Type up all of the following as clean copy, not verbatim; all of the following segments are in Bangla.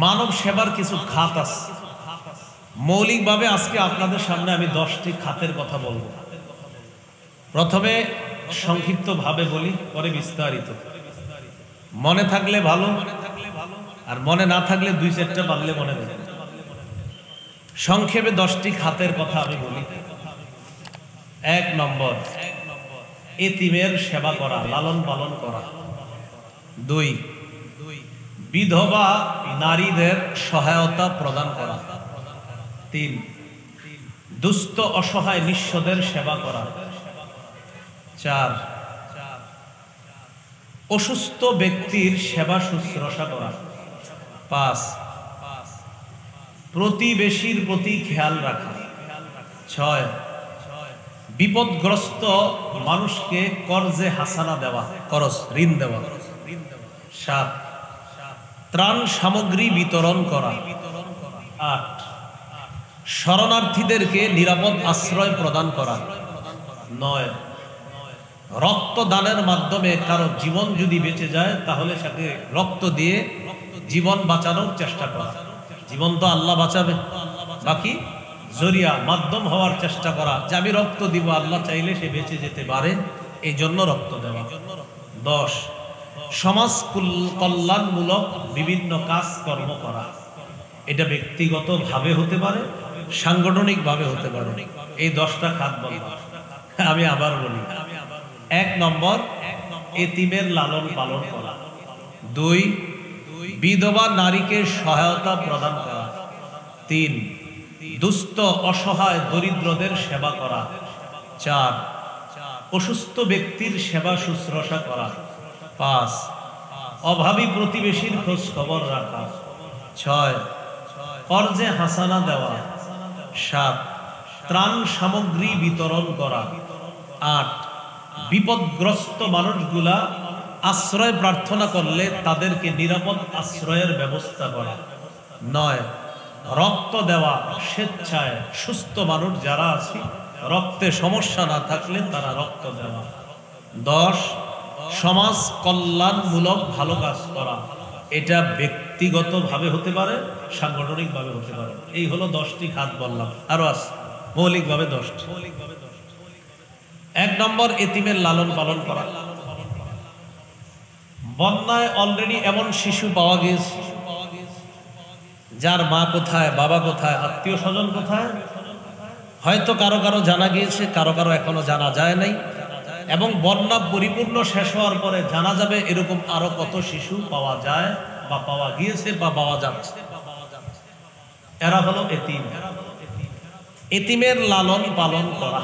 মানব সেবার কিছু খাত আছে। মৌলিকভাবে আজকে আপনাদের সামনে আমি 10টি খাতের কথা বলবো। প্রথমে সংক্ষিপ্তভাবে বলি, পরে বিস্তারিত। মনে থাকলে ভালো, আর মনে না থাকলে 2-4টা পারলে মনে নেই। সংক্ষেপে 10টি খাতের কথা আমি বলি। 1 নম্বর, এতিমের সেবা করা, লালন পালন করা। 2, বিধবা নারীদের সহায়তা প্রদান করা। 3, দুস্থ অসহায় নিঃস্বদের সেবা করা। 4, অসুস্থ ব্যক্তির সেবা শুশ্রূষা করা। 5, প্রতিবেশীর প্রতি খেয়াল রাখা। 6, বিপদগ্রস্ত মানুষকে কর্জে হাসানা দেওয়া, করজ ঋণ দেওয়া। 7, ত্রাণ সামগ্রী বিতরণ করা। 8, শরণার্থীদেরকে নিরাপদ আশ্রয় প্রদান করা। 9, রক্তদানের মাধ্যমে কারো জীবন যদি বেঁচে যায় তাহলে তাকে রক্ত দিয়ে জীবন বাঁচানোর চেষ্টা করা। জীবন তো আল্লাহ বাঁচাবে, বাকি জরিয়া মাধ্যম হওয়ার চেষ্টা করা, যে আমি রক্ত দিব, আল্লাহ চাইলে সে বেঁচে যেতে পারে, এই জন্য রক্ত দেওয়া। 10, সমাজ কল্যাণমূলক বিভিন্ন কাজ কর্ম করা। এটা ব্যক্তিগতভাবে হতে পারে, সাংগঠনিকভাবে হতে পারে। এই 10টা খাত বলবো। আমি আবার বলি। 1 নম্বর, এতিমের লালন পালন করা। 2, বিধবা নারীকে সহায়তা প্রদান করা। 3, দুস্থ অসহায় দরিদ্রদের সেবা করা। 4, অসুস্থ ব্যক্তির সেবা শুশ্রূষা করা। 5, অভাবী প্রতিবেশীর খোঁজ খবর রাখা। 6, কর্জে হাসানা দেওয়া। 7, ত্রাণ সামগ্রী বিতরণ করা। 8, বিপদগ্রস্ত মানুষগুলা আশ্রয় প্রার্থনা করলে তাদেরকে নিরাপদ আশ্রয়ের ব্যবস্থা করা। 9, রক্ত দেওয়া স্বেচ্ছায়, সুস্থ মানুষ যারা আছে রক্তে সমস্যা না থাকলে তারা রক্ত দেওয়া। 10, সমাজ কল্যাণমূলক ভালো কাজ করা। এটা ব্যক্তিগতভাবে হতে পারে, সাংগঠনিকভাবে হতে পারে। এই হলো 10টি খাত বললাম, আরো আছে মৌলিকভাবে 10টি। 1 নম্বর, এতিমের লালন পালন করা। বন্যায় অলরেডি এমন শিশু পাওয়া গিয়েছে যার মা কোথায়, বাবা কোথায়, আত্মীয় স্বজন কোথায়, হয়তো কারো কারো জানা গিয়েছে, কারো কারো এখনো জানা যায় নাই। এবং বন্যা পরিপূর্ণ শেষ হওয়ার পরে জানা যাবে এরকম আরো কত শিশু পাওয়া যায় বা পাওয়া গিয়েছে বা পাওয়া যাচ্ছে। এরা হলো এতিম। এতিমের লালন পালন করা।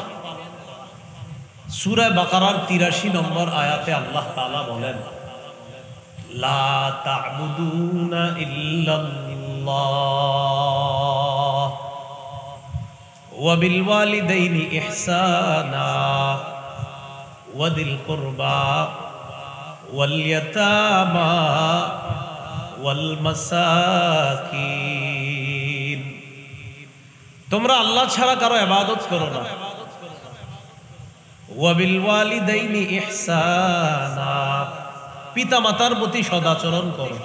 সূরা বাকারার 83 নম্বর আয়াতে আল্লাহ তাআলা বলেন, লা তা'বুদুনা ইল্লাল্লাহ ওয়া বিল ওয়ালিদাইনি ইহসানা ওয়া দিল কুরবা ওয়াল ইয়াতামা ওয়াল মাসাকিন। তোমরা আল্লাহ ছাড়া কারো ইবাদত করো না। ওয়া বিল ওয়ালিদাইনি ইহসানা, পিতা মাতার প্রতি সদাচরণ করো।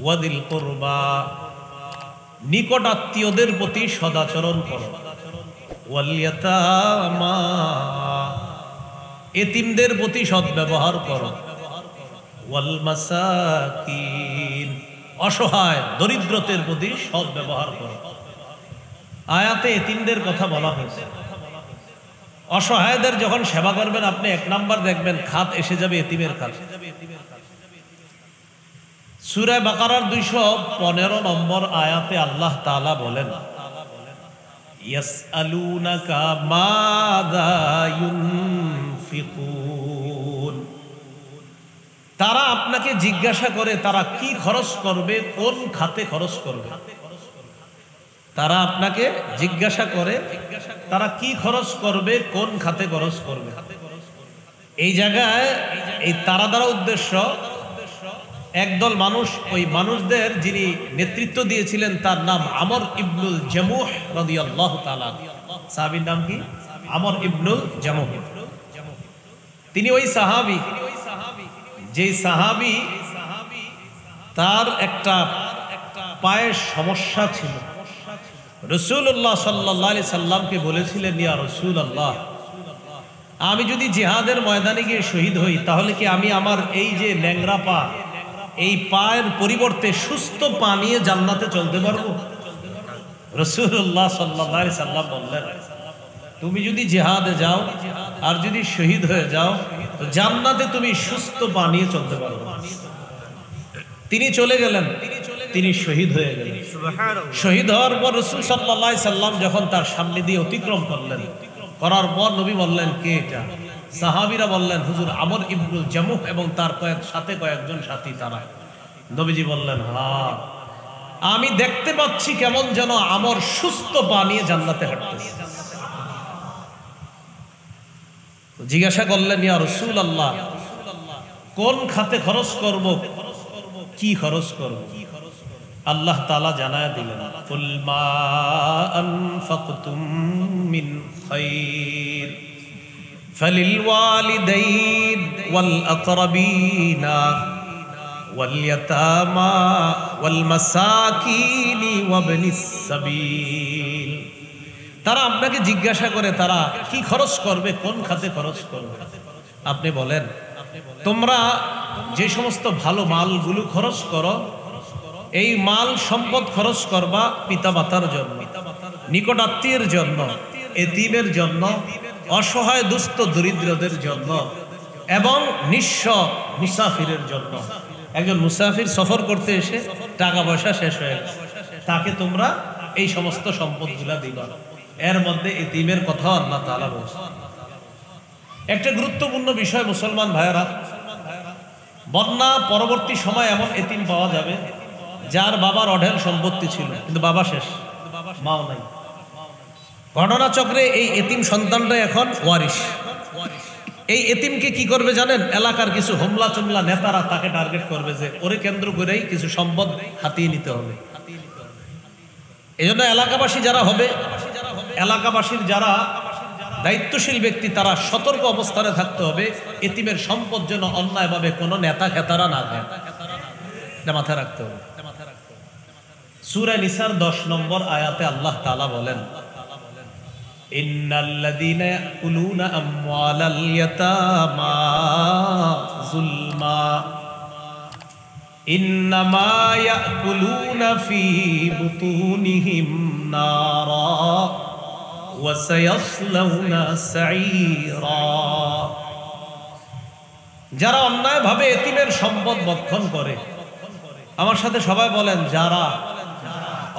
ওয়া দিল কুরবা, নিকট আত্মীয়দের প্রতি সদাচরণ করো। ওয়াল ইয়াতামা, এতিমদের প্রতি সদ্ব্যবহার করো। ওয়াল মাসাকিন, অসহায় দরিদ্রদের প্রতি সদ্ব্যবহার করো। আয়াতে এতিমদের কথা বলা হয়েছে। অসহায়দের যখন সেবা করবেন আপনি 1 নাম্বার দেখবেন খাত এসে যাবে এতিমের খাত। সূরা বাকারার 215 নম্বর আয়াতে আল্লাহ তাআলা বলেন, ইয়াসআলুনাকা মাযা ইউনফিকুন, তারা আপনাকে জিজ্ঞাসা করে তারা কি খরচ করবে, কোন খাতে খরচ করবে। তারা আপনাকে জিজ্ঞাসা করে তারা কি খরচ করবে, কোন খাতে খরচ করবে। এই জায়গায় এই তারা দ্বারা উদ্দেশ্য একদল মানুষ, ওই মানুষদের যিনি নেতৃত্ব দিয়েছিলেন তার নাম আমর ইবনুল জামুহ রাদিয়াল্লাহু তাআলা। সাহাবীর নাম কি? আমর ইবনুল জামুহ। তিনি ওই সাহাবী যে সাহাবী তার একটা পায়ের সমস্যা ছিল। রাসূলুল্লাহ সাল্লাল্লাহু আলাইহি সাল্লামকে বলেছিলেন, ইয়া রাসূলুল্লাহ, আমি যদি জিহাদের ময়দানে গিয়ে শহীদ হই তাহলে কি আমি আমার এই যে ল্যাংড়া পা, এই পায়ের পরিবর্তে সুস্থ পা নিয়ে জান্নাতে চলতে পারবো? রাসূলুল্লাহ সাল্লাল্লাহু আলাইহি সাল্লাম বললেন, তুমি যদি জিহাদে যাও আর যদি শহীদ হয়ে যাও তো জান্নাতে তুমি সুস্থ পা নিয়ে চলতে পারবে। তিনি চলে গেলেন, তিনি শহীদ হয়ে গেলেন। শহীদ হওয়ার পর রাসূল সাল্লাল্লাহু আলাইহি সাল্লাম যখন তার সামনে দিয়ে অতিক্রম করলেন, করার পর নবী বললেন, কে এটা? সাহাবীরা বললেন, হুজুর আমর ইবনুল জামুহ এবং তার কয়েকজন সাথী তারা। নবীজি বললেন, হ্যাঁ, আমি দেখতে পাচ্ছি কেমন যেন আমর সুস্থ পা নিয়ে জান্নাতে হাঁটতেছে। জিজ্ঞাসা করলেন, ইয়া রাসূলুল্লাহ, কোন খাতে খরচ করব, কি খরচ করব? আল্লাহ তাআলা জানায়া দিলেন, কুল মা আনফাকতুম মিন খায়র ফালিল ওয়ালিদাইন ওয়াল আকরাবিনা ওয়াল ইয়াতামা ওয়াল মাসাকিন ওয়াবনিস সাবিল। তারা আপনাকে জিজ্ঞাসা করে তারা কি খরচ করবে, কোন খাতে খরচ করবে। আপনি বলেন, তোমরা যে সমস্ত ভালো মালগুলো খরচ করো, এই মাল সম্পদ খরচ করবা পিতামাতার জন্য, নিকট আত্মীয়ের জন্য, এতিমের জন্য, অসহায় দুস্থ দরিদ্রদের জন্য এবং নিঃস্ব মুসাফিরের জন্য। একজন মুসাফির সফর করতে এসে টাকা পয়সা শেষ হয়ে গেছে, তাকে তোমরা এই সমস্ত সম্পদগুলা দিবা। এর মধ্যে এতিমের কথা আল্লাহ তাআলা বলেছেন। একটা গুরুত্বপূর্ণ বিষয় মুসলমান ভাইয়েরা, বন্যা পরবর্তী সময় এমন এতিম পাওয়া যাবে যার বাবার অঢেল সম্পত্তি ছিল কিন্তু বাবা শেষ, মাও নাই। ঘটনাচক্রে এই এতিম সন্তানটা এখন ওয়ারিশ। এই এতিমকে কি করবে জানেন? এলাকার কিছু হোমলা চোমলা নেতারা তাকে টার্গেট করবে যে ওরে কেন্দ্র করেই কিছু সম্পদ হাতিয়ে নিতে হবে। এই জন্য এলাকাবাসী যারা হবে, এলাকাবাসীর যারা দায়িত্বশীল ব্যক্তি, তারা সতর্ক অবস্থানে থাকতে হবে এতিমের সম্পদ যেন অন্যায়ভাবে কোনো নেতা খেতারা না দেয়। এটা মাথায় রাখতে হবে। সূরা নিসার 10 নম্বর আয়াতে আল্লাহ তাআলা বলেন, ইন্নাল্লাযীনা ইয়াকুলুনা আমওয়ালাল ইয়াতামা যুলমা ইন্নামা ইয়াকুলুনা ফী বুতুনিহিম নারা ওয়া সায়াসলাউনা সাঈরা। যারা অন্যায়ভাবে এতিমের সম্পদ ভক্ষণ করে, আমার সাথে সবাই বলেন, যারা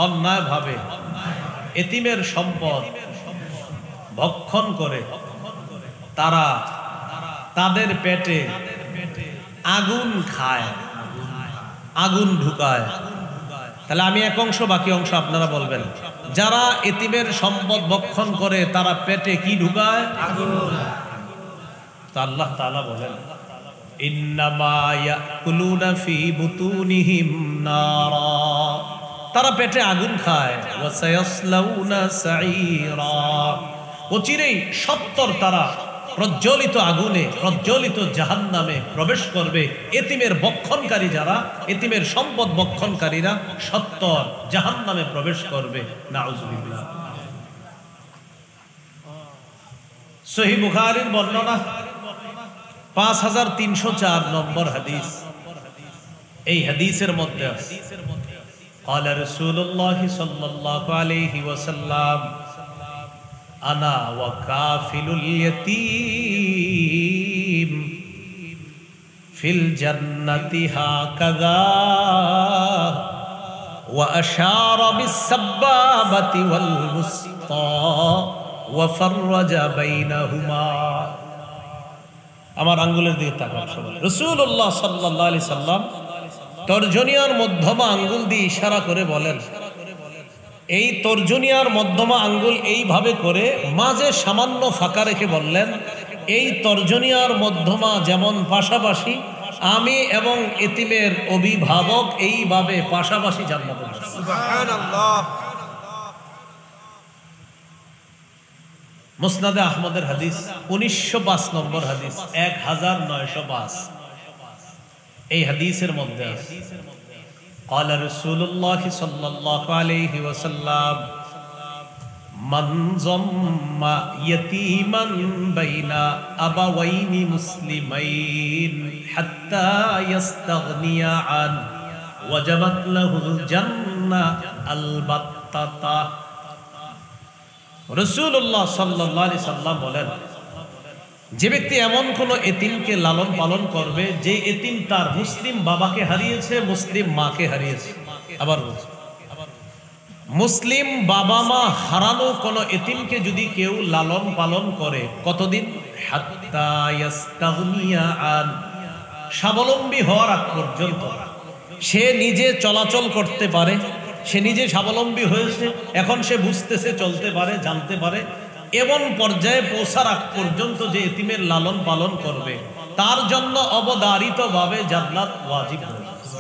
অন্যায়ভাবে এতিমের সম্পদ ভক্ষণ করে তারা তাদের পেটে আগুন খায়, আগুন ঢুকায়। তাহলে আমি এক অংশ, বাকি অংশ আপনারা বলবেন। যারা এতিমের সম্পদ ভক্ষণ করে তারা পেটে কি ঢুকায়? আগুন। তো আল্লাহ তাআলা বলেন, ইন্নামা ইয়াকুলুনা ফী বুতুনিহিম নারা, তারা পেটে আগুন খায়। ওয়া সায়াসলাউনা সাঈরা, অচিরেই সত্তর তারা প্রজ্বলিত আগুনে, প্রজ্বলিত জাহান্নামে প্রবেশ করবে। এতিমের ভক্ষণকারী যারা, এতিমের সম্পদ ভক্ষণকারীরা সত্তর জাহান্নামে প্রবেশ করবে। নাউযুবিল্লাহ। সহিহ বুখারীর বর্ণনা 5304 নম্বর হাদিস। এই হাদিসের মধ্যে আছে, قال رسول الله صلى الله عليه وسلم أنا وكافل اليتيم في الجنة هكذا وأشار بالسبابة والوسطى وفرج بينهما। আমার আঙ্গুলের দিকে তাকান সবাই। রাসূলুল্লাহ সাল্লাল্লাহু আলাইহি সাল্লাম তর্জনিয়ার মধ্যমা আঙ্গুল দিয়ে ইশারা করে বলেন, এই তর্জনিয়ার মধ্যমা আঙ্গুল এইভাবে করে মাঝে সামান্য ফাঁকা রেখে বললেন, এই তর্জনিয়ার মধ্যমা যেমন পাশাপাশি, আমি এবং এতিমের অভিভাবক এইভাবে পাশাপাশি জান্নাতে। সুবহানাল্লাহ। মুসনাদে আহমদের হাদিস 1905 নম্বর হাদিস, 1905। এই হাদিসের মধ্যে قال رسول الله صلى الله عليه وسلم من ضم يتيما بين أبوين مسلمين حتى يستغني عنه وجبت له الجنة البتة রাসূলুল্লাহ সাল্লাল্লাহু আলাইহি সাল্লাম বলেন, যে ব্যক্তি এমন কোন এতিমকে লালন পালন করবে যে এতিম তার মুসলিম বাবাকে হারিয়েছে, মুসলিম মাকে হারিয়েছে। আবার মুসলিম বাবা মা হারানো কোন এতিমকে যদি কেউ লালন পালন করে কতদিন? হাত্তা ইয়াস্তাগনিয়া আন, স্বাবলম্বী হওয়ার আগ পর্যন্ত। সে নিজে চলাচল করতে পারে, সে নিজে স্বাবলম্বী হয়েছে, এখন সে বুঝতেছে, চলতে পারে, জানতে পারে, এমন পর্যায়ে পৌঁছার আগ পর্যন্ত যে এতিমের লালন পালন করবে তার জন্য অবধারিতভাবে জান্নাত ওয়াজিব হয়েছে।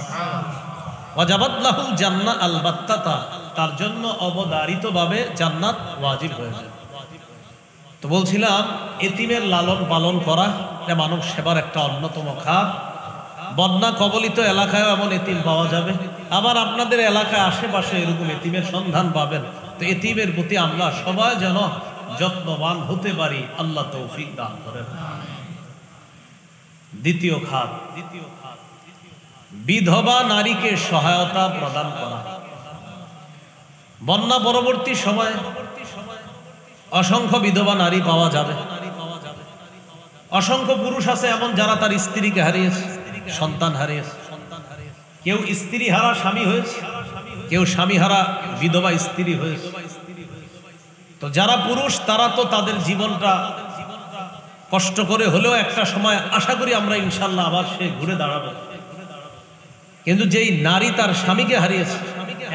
ওয়াজাবাত লাহুল জান্নাহ আলবাত্তাতা, তার জন্য অবধারিতভাবে জান্নাত ওয়াজিব হয়েছে। তো বলছিলাম এতিমের লালন পালন করা এটা মানব সেবার একটা অন্যতম খাত। বন্যা কবলিত এলাকায় এমন এতিম পাওয়া যাবে, আবার আপনাদের এলাকায় আশেপাশে এরকম এতিমের সন্ধান পাবেন। তো এতিমের প্রতি আমরা সবাই যেন যত্নবান হতে পারি, আল্লাহ তৌফিক দান করেন। দ্বিতীয় খাত, বিধবা নারীকে সহায়তা প্রদান করা। বন্যা পরবর্তী সময়ে অসংখ্য বিধবা নারী পাওয়া যাবে। অসংখ্য পুরুষ আছে এমন যারা তার স্ত্রীকে হারিয়েছে, সন্তান হারিয়েছে। কেউ স্ত্রী হারা স্বামী হয়েছে, কেউ স্বামী হারা বিধবা স্ত্রী হয়েছে। তো যারা পুরুষ তারা তো তাদের জীবনটা কষ্ট করে হলেও একটা সময় আশা করি আমরা ইনশাল্লাহ আবার সে ঘুরে দাঁড়াবে। কিন্তু যেই নারী তার স্বামীকে হারিয়েছে,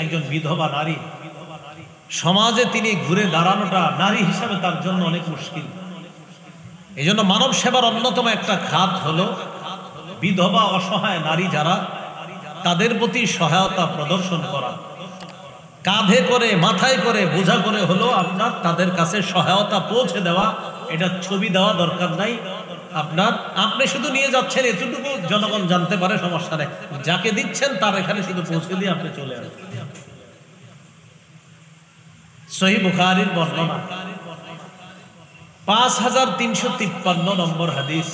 একজন বিধবা নারী, সমাজে তিনি ঘুরে দাঁড়ানোটা নারী হিসাবে তার জন্য অনেক মুশকিল। এই জন্য মানব সেবার অন্যতম একটা খাত হলো বিধবা অসহায় নারী যারা, তাদের প্রতি সহায়তা প্রদর্শন করা। কাঁধে করে, মাথায় করে, বোঝা করে হলো আপনার তাদের কাছে সহায়তা পৌঁছে দেওয়া। এটা ছবি দেওয়া দরকার নাই আপনার, আপনি শুধু নিয়ে যাচ্ছেন এতটুকু জনগণ জানতে পারে, সমস্যা নেই। যাকে দিচ্ছেন তার এখানে শুধু পৌঁছে দিয়ে আপনি চলে আসেন। সহিহ বুখারীর বর্ণনা 5353 নম্বর হাদিস।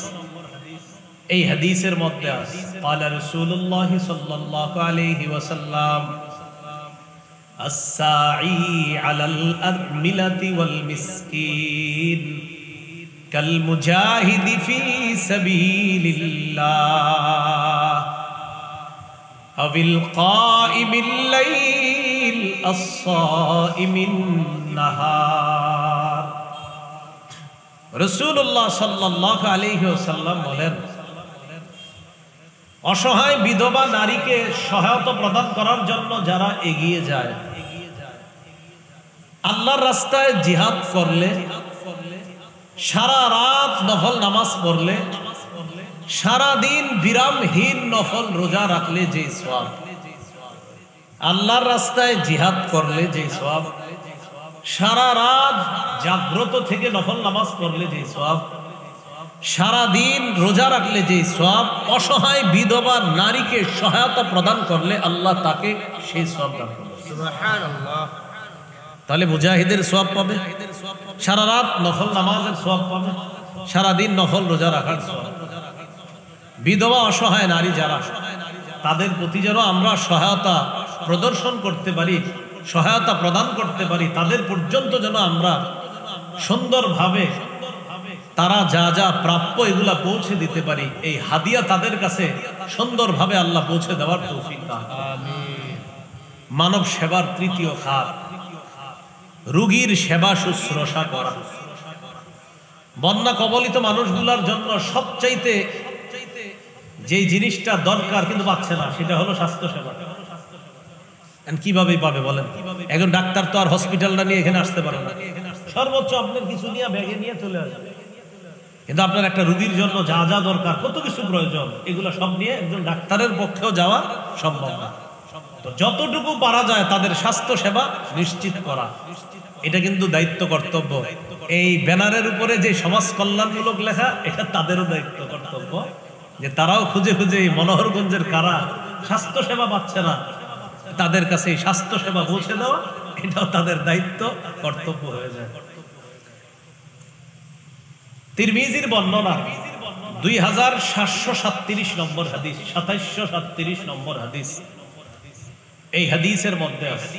এই হাদিসের মধ্যে আছে ক্বালা রাসূলুল্লাহ সাল্লাল্লাহু আলাইহি ওয়াসাল্লাম আস-সাঈ আলাল আরমিলাতি ওয়াল মিসকিন কাল মুজাহিদি ফি সাবিলিল্লাহ আবিল কাইমিল লাইল আস-সাইমিন নাহার। রাসূলুল্লাহ সাল্লাল্লাহু আলাইহি ওয়াসাল্লাম বলেন, অসহায় বিধবা নারীকে সহায়তা প্রদান করার জন্য যারা এগিয়ে যায়, আল্লাহর রাস্তায় জিহাদ করলে, সারা রাত নফল নামাজ পড়লে, সারা দিন বিরামহীন নফল রোজা রাখলে যে সওয়াব, আল্লাহর রাস্তায় জিহাদ করলে যে সওয়াব, সারা রাত জাগ্রত থেকে নফল নামাজ পড়লে যে সওয়াব, সারা দিন রোজা রাখলে যে সওয়াব, অসহায় বিধবা নারীকে সহায়তা প্রদান করলে আল্লাহ তাকে সেই সওয়াব দান করবে। সুবহানাল্লাহ। তাহলে মুজাহিদের সওয়াব পাবে, সারা রাত নফল নামাজের সওয়াব পাবে, সারা দিন নফল রোজা রাখার সওয়াব। বিধবা অসহায় নারী যারা, তাদের প্রতি যেন আমরা সহায়তা প্রদর্শন করতে পারি, সহায়তা প্রদান করতে পারি, তাদের পর্যন্ত যেন আমরা সুন্দরভাবে তারা যা যা প্রাপ্য এগুলা পৌঁছে দিতে পারি। এই হাদিয়া তাদের কাছে সুন্দরভাবে আল্লাহ পৌঁছে দেওয়ার তৌফিক দান করুন। মানব সেবার তৃতীয় খাত, রোগীর সেবা শুশ্রূষা করা। বন্যা কবলিত মানুষগুলোর জন্য সবচাইতে যেই জিনিসটা দরকার কিন্তু পাচ্ছে না, সেটা হলো স্বাস্থ্য সেবা। কিভাবে পাবে বলেন? একজন ডাক্তার তো আর হসপিটালটা নিয়ে এখানে আসতে পারে না, সর্বোচ্চ আপনার কিছু নিয়ে ব্যাগে নিয়ে চলে আসবে। কিন্তু আপনার একটা রোগীর জন্য যা যা দরকার, কত কিছু প্রয়োজন, এগুলো সব নিয়ে একজন ডাক্তারের পক্ষেও যাওয়া সম্ভব না। তো যতটুকু পারা যায় তাদের স্বাস্থ্য সেবা নিশ্চিত করা, এটা কিন্তু দায়িত্ব, কর্তব্য। এই ব্যানারের উপরে যে সমাজ কল্যাণমূলক লেখা, এটা তাদেরও দায়িত্ব, কর্তব্য যে তারাও খুঁজে খুঁজে এই মনোহরগঞ্জের কারা স্বাস্থ্য সেবা পাচ্ছে না, তাদের কাছে এই স্বাস্থ্য সেবা পৌঁছে দেওয়া, এটাও তাদের দায়িত্ব, কর্তব্য হয়ে যায়। তিরমিজির বর্ণনা 2737 নম্বর হাদিস, 2737 নম্বর হাদিস। এই হাদিসের মধ্যে আছে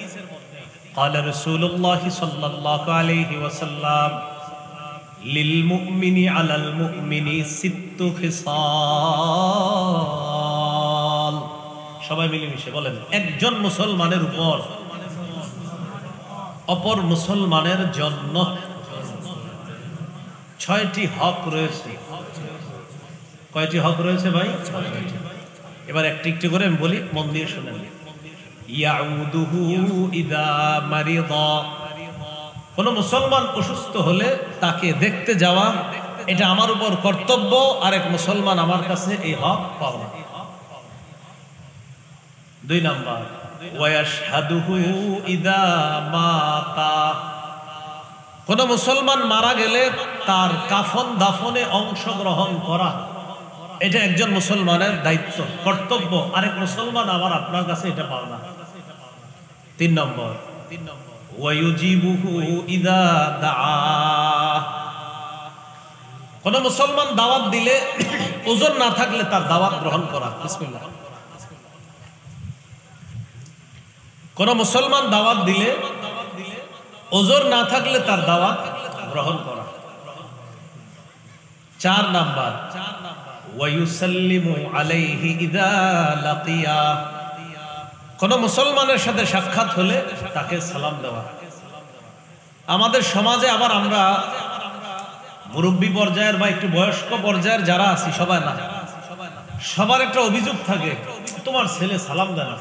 قال رسول الله صلى الله عليه وسلم للمؤمن على المؤمن 6 خصال। সবাই মিলেমিশে বলেন, একজন মুসলমানের উপর অপর মুসলমানের জন্য 6টি হক রয়েছে। কয়টি হক রয়েছে ভাই? এবার একটু একটু করে আমি বলি, মন দিয়ে শুনেন। ইয়াউদুহু ইদা মারিদা, কোন মুসলমান অসুস্থ হলে তাকে দেখতে যাওয়া, এটা আমার উপর কর্তব্য, আরেক মুসলমান আমার কাছে এই হক পাওয়া। 2 নাম্বার, ওয়াশহাদুহু ইদা মাতা, কোন মুসলমান মারা গেলে তার কাফন দাফনে অংশগ্রহণ করা, এটা একজন মুসলমানের দায়িত্ব, কর্তব্য, আরেক মুসলমান আমার আপনার কাছে এটা পাও না। 3 নম্বর, ওয়ায়ুজিবুহু ইদা দাআ, কোন মুসলমান দাওয়াত দিলে ওজন না থাকলে তার দাওয়াত গ্রহণ করা। বিসমিল্লাহ। কোন মুসলমান দাওয়াত দিলে ওজোর না থাকলে তার দাওয়াত গ্রহণ করা। 4 নাম্বার, ওয়ায়ুসাল্লিমু আলাইহি ইদা লাকিয়া, কোন মুসলমানের সাথে সাক্ষাৎ হলে তাকে সালাম দেওয়া। আমাদের সমাজে আবার আমরা মুরব্বী পর্যায়ের বা একটু বয়স্ক পর্যায়ের যারা আছি, সবাই না, সবার একটা অভিযোগ থাকে, তোমার ছেলে সালাম দেয় না,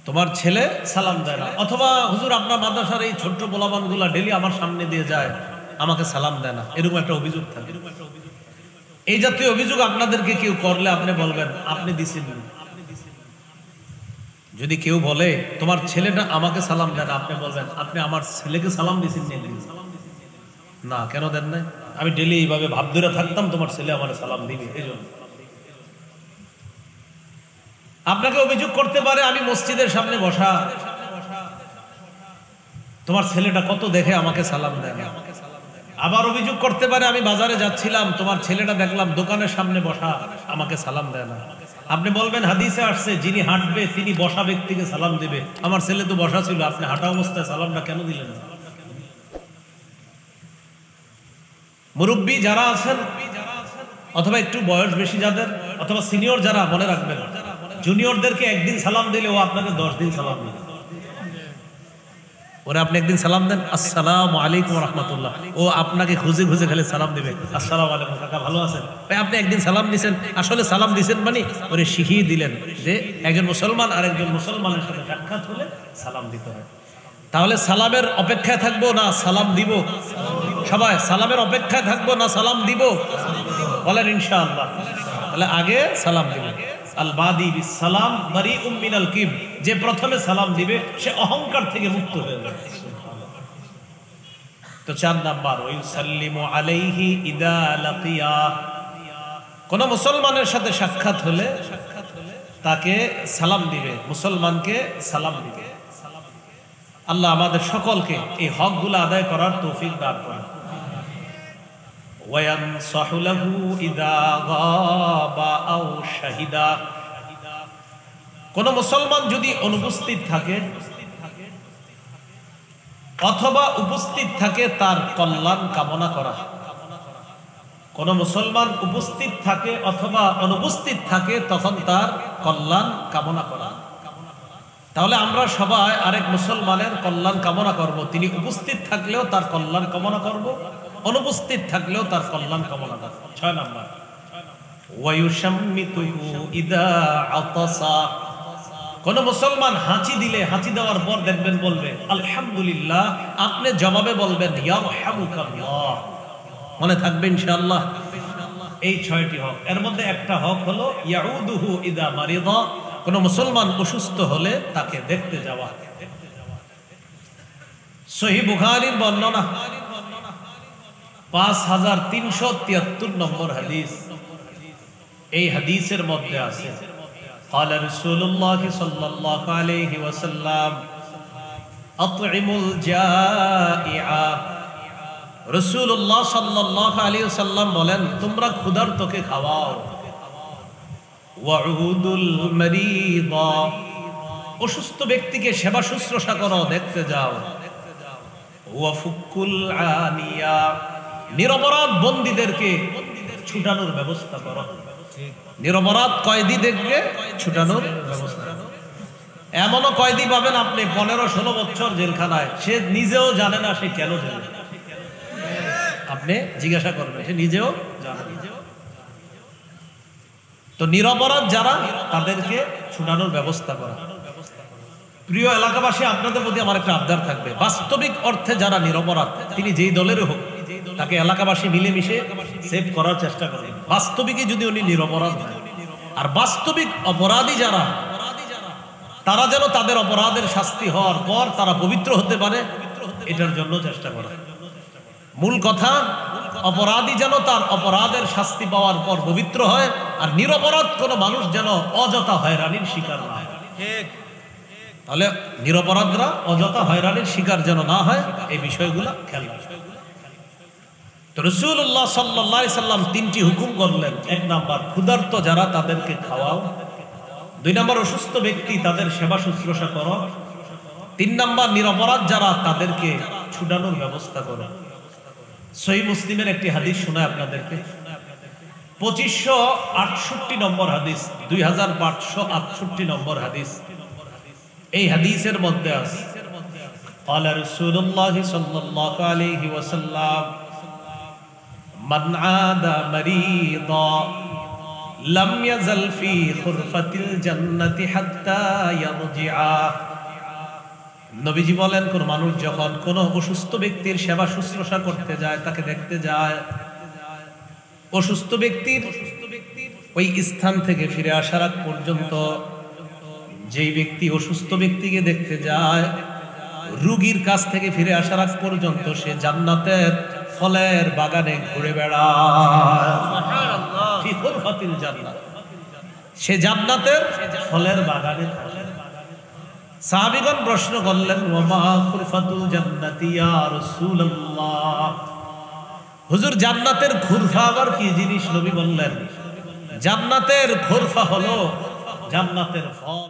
তোমার ছেলে সালাম দেয় না, অথবা হুজুর আপনার মাদ্রাসার এই ছোট্ট পোলাপানগুলা ডেলি আমার সামনে দিয়ে যায়, আমাকে সালাম দেয় না, এরকম একটা অভিযোগ থাকে। এই জাতীয় অভিযোগ আপনাদেরকে কেউ করলে আপনি বলবেন আপনি দিছেন। যদি কেউ বলে তোমার ছেলেটা আমাকে সালাম দেয় না, আপনি বলবেন আপনি আমার ছেলেকে সালাম দিছেন না, কেন দেন নাই? আমি ডেলি এইভাবে ভাব ধরে থাকতাম তোমার ছেলে আমার সালাম দিবে, এই জন্য। আপনাকে অভিযোগ করতে পারে আমি মসজিদের সামনে বসা, তোমার ছেলেটা কত দেখে আমাকে সালাম দেয় না। আবার অভিযোগ করতে পারে আমি বাজারে যাচ্ছিলাম, তোমার ছেলেটা দেখলাম দোকানের সামনে বসা, আমাকে সালাম দেয় না। আপনি বলবেন হাদিসে আসছে যিনি হাঁটবে তিনি বসা ব্যক্তিকে সালাম দেবে, আমার ছেলে তো বসা ছিল, আপনি হাঁটা অবস্থায় সালামটা কেন দিলেন? মুরব্বী যারা আছেন অথবা একটু বয়স বেশি যাদের, অথবা সিনিয়র যারা, মনে রাখবেন জুনিয়রদেরকে একদিন সালাম দিলে ও আপনাকে 10 দিন সালাম দিবে। ওরা আপনি একদিন সালাম দেন, আসসালামু আলাইকুম রাহমাতুল্লাহ, ও আপনাকে খুঁজে খুঁজে খালি সালাম দিবে, আসসালামু আলাইকুম কাকা ভালো আছেন? ভাই আপনি একদিন সালাম দিয়েছেন, আসলে সালাম দিয়েছেন মানে ওরে শিখিয়ে দিলেন যে একজন মুসলমান আরেকজন মুসলমানের সাথে সাক্ষাৎ হলে সালাম দিতে হয়। তাহলে সালামের অপেক্ষায় থাকবো না সালাম দিব? সবাই সালামের অপেক্ষায় থাকবো না সালাম দিব? বলেন ইনশাআল্লাহ। তাহলে আগে সালাম দিব। আল বাদি বিস সালাম বারিউম মিনাল কিব, যে প্রথমে সালাম দিবে সে অহংকার থেকে মুক্ত হয়ে যাবে। তো 4 নাম্বার, ওয়ায়ুসাল্লিমু আলাইহি ইদা লাকিয়া, কোন মুসলমানের সাথে সাক্ষাৎ হলে তাকে সালাম দিবে, মুসলমানকে সালাম দিবে। আল্লাহ আমাদের সকলকে এই হকগুলো আদায় করার তৌফিক দান করেন। ওয়ায়ানসাহু লাহু ইদা গাবা আও শাহিদা, কোন মুসলমান যদি অনুপস্থিত থাকে অথবা উপস্থিত থাকে তার কল্যাণ কামনা করা। কোন মুসলমান উপস্থিত থাকে অথবা অনুপস্থিত থাকে তখন তার কল্যাণ কামনা করা। তাহলে আমরা সবাই আরেক মুসলমানের কল্যাণ কামনা করব, তিনি উপস্থিত থাকলেও তার কল্যাণ কামনা করব, অনুপস্থিত থাকলেও তার কল্যাণ কামনা করব। 6 নাম্বার, ওয়ায়ুশাম্মিতুহু ইদা আতাসা, কোন মুসলমান হাঁচি দিলে হাঁচি দেওয়ার পর দেখবেন বলবে আলহামদুলিল্লাহ, আপনি জবাবে বলবেন ইয়ারহামুকাল্লাহ। মনে থাকবে ইনশাআল্লাহ। এই 6টি হক, এর মধ্যে একটা হক হলো ইয়াউদুহু ইদা মারিদা, কোন মুসলমান অসুস্থ হলে তাকে দেখতে যাওয়া। সহিহ বুখারীর বর্ণনা 5373 নম্বর হাদিস। এই হাদিসের মধ্যে আছে قال رسول الله صلى الله عليه وسلم أطعموا الجائع রাসূলুল্লাহ সাল্লাল্লাহু আলাইহি ওয়াসাল্লাম বলেন তোমরা ক্ষুধার্তকে খাওয়াও ওয়াউদুল মারিদা অসুস্থ ব্যক্তিকে সেবা শুশ্রূষা করো দেখতে যাও ওয়াফুকুল আনিয়া নিরপরাধ বন্দীদেরকে ছুটানোর ব্যবস্থা করো নিরপরাধ কয়েদিদেরকে ছুটানোর ব্যবস্থা এমনও কয়েদি পাবেন আপনি 15-16 বছর জেলখানায় সে নিজেও জানে না সে কেন জেলে আপনি জিজ্ঞাসা করবেন সে নিজেও জানে তো নিরপরাধ যারা তাদেরকে ছুটানোর ব্যবস্থা করা প্রিয় এলাকাবাসী আপনাদের প্রতি আমার একটা আবদার থাকবে বাস্তবিক অর্থে যারা নিরপরাধ তিনি যেই দলের হোক তাকে এলাকাবাসী মিলেমিশে সেভ করার চেষ্টা করেন বাস্তবিকই যদি উনি নিরপরাধ হয় আর বাস্তবিক অপরাধী যারা তারা যেন তাদের অপরাধের শাস্তি হওয়ার পর তারা পবিত্র হতে পারে এটার জন্য চেষ্টা করা মূল কথা অপরাধী যেন তার অপরাধের শাস্তি পাওয়ার পর পবিত্র হয় আর নিরপরাধ কোনো মানুষ যেন অযথা হয়রানির শিকার না হয় তাহলে নিরপরাধরা অযথা হয়রানির শিকার যেন না হয় এই বিষয়গুলো খেয়াল রাখবেন তো রাসূলুল্লাহ সাল্লাল্লাহু আলাইহি সাল্লাম 3টি হুকুম করলেন 1 নাম্বার ক্ষুধার্ত যারা তাদেরকে খাওয়াও 2 নাম্বার অসুস্থ ব্যক্তি তাদের সেবা শুশ্রূষা করো 3 নাম্বার নিরপরাধ যারা তাদেরকে ছুটানোর ব্যবস্থা করো সহিহ মুসলিমের একটি হাদিস শোনায় আপনাদেরকে 2568 নম্বর হাদিস 2568 নম্বর হাদিস এই হাদিসের মধ্যে আছে قال رسول الله صلى الله عليه وسلم من عاد مريضا لم يزل في خرفة الجنة حتى يرجع নবীজি বলেন কোন মানুষ যখন কোন অসুস্থ ব্যক্তির সেবা শুশ্রূষা করতে যায় তাকে দেখতে যায় অসুস্থ ব্যক্তির ওই স্থান থেকে ফিরে আসার আগ পর্যন্ত যেই ব্যক্তি অসুস্থ ব্যক্তিকে দেখতে যায় রোগীর কাছ থেকে ফিরে আসার আগ পর্যন্ত সে জান্নাতের ফলের বাগানে ঘুরে বেড়ায় সুবহানাল্লাহ ফি খুরফাতিল জান্নাত সে জান্নাতের ফলের বাগানে সাহাবীগণ প্রশ্ন করলেন ওমা খুরফাতুল জান্নাতি ইয়া রাসূলুল্লাহ হুজুর জান্নাতের খুরফা আবার কি জিনিস নবী বললেন জান্নাতের খুরফা হলো জান্নাতের ফল